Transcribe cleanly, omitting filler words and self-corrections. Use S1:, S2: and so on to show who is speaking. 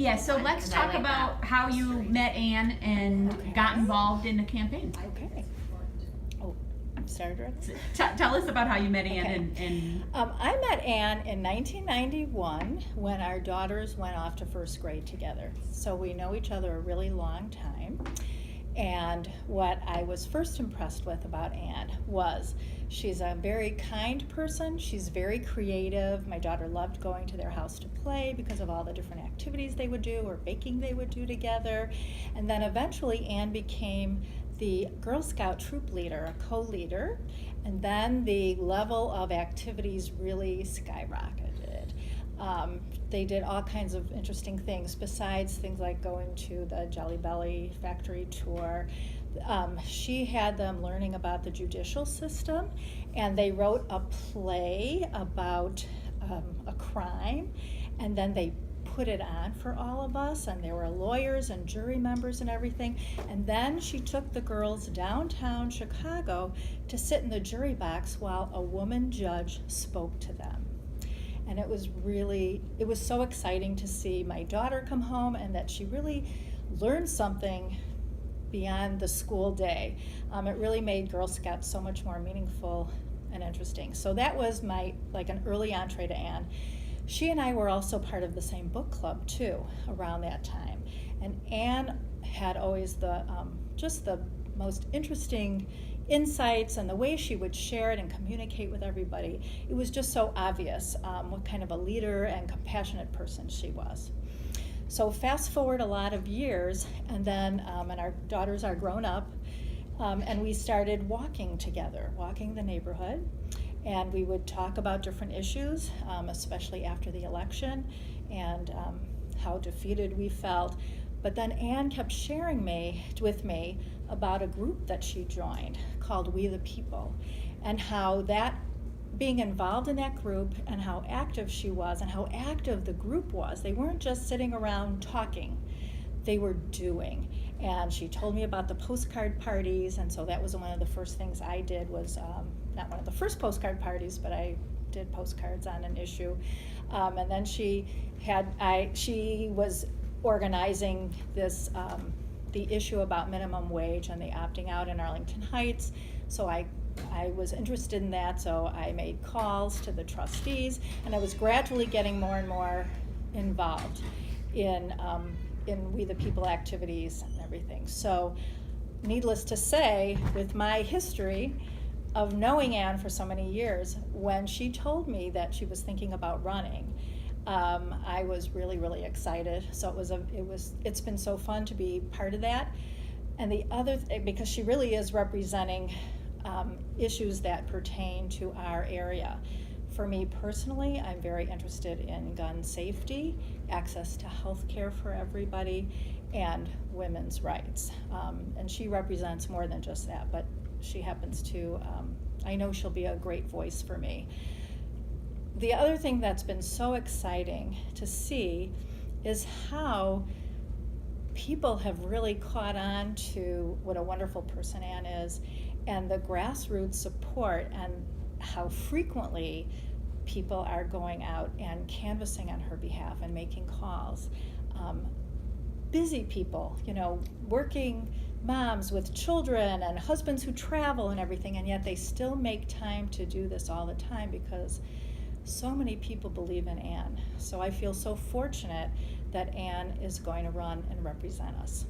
S1: Yeah, so let's
S2: 'Cause I
S1: talk
S2: like
S1: about
S2: that.
S1: how you met Ann and
S3: Okay.
S1: got involved in the campaign.
S3: Okay. Oh, started already?
S1: Tell us about how you met Ann
S3: Okay.
S1: and
S3: I met Ann in 1991 when our daughters went off to first grade together. So we know each other a really long time. And what I was first impressed with about Ann was she's a very kind person. She's very creative. My daughter loved going to their house to play because of all the different activities they would do or baking they would do together. And then eventually Ann became the Girl Scout troop leader, a co-leader, and then the level of activities really skyrocketed. They did all kinds of interesting things besides things like going to the Jelly Belly factory tour. She had them learning about the judicial system, and they wrote a play about a crime, and then they put it on for all of us, and there were lawyers and jury members and everything. And then she took the girls downtown Chicago to sit in the jury box while a woman judge spoke to them. And it was so exciting to see my daughter come home and that she really learned something beyond the school day. It really made Girl Scouts so much more meaningful and interesting. So that was an early entree to Ann. She and I were also part of the same book club too around that time. And Ann had always just the most interesting insights, and the way she would share it and communicate with everybody. It was just so obvious what kind of a leader and compassionate person she was. So fast forward a lot of years, and then and our daughters are grown up, and we started walking together, walking the neighborhood, and we would talk about different issues, especially after the election, and how defeated we felt. But then Ann kept sharing with me about a group that she joined called We the People, and how that being involved in that group and how active she was and how active the group was. They weren't just sitting around talking, they were doing. And she told me about the postcard parties, and so that was one of the first things I did was, not one of the first postcard parties, but I did postcards on an issue. And then she was organizing this, the issue about minimum wage and the opting out in Arlington Heights. So I was interested in that, so I made calls to the trustees, and I was gradually getting more and more involved in We the People activities and everything. So needless to say, with my history of knowing Ann for so many years, when she told me that she was thinking about running, I was really, really excited. So it's been so fun to be part of that. And the other because she really is representing issues that pertain to our area. For me personally, I'm very interested in gun safety, access to health care for everybody, and women's rights. And she represents more than just that, but she happens to, I know she'll be a great voice for me. The other thing that's been so exciting to see is how people have really caught on to what a wonderful person Ann is, and the grassroots support, and how frequently people are going out and canvassing on her behalf and making calls. Busy people, working moms with children and husbands who travel and everything, and yet they still make time to do this all the time because so many people believe in Ann. So I feel so fortunate that Ann is going to run and represent us.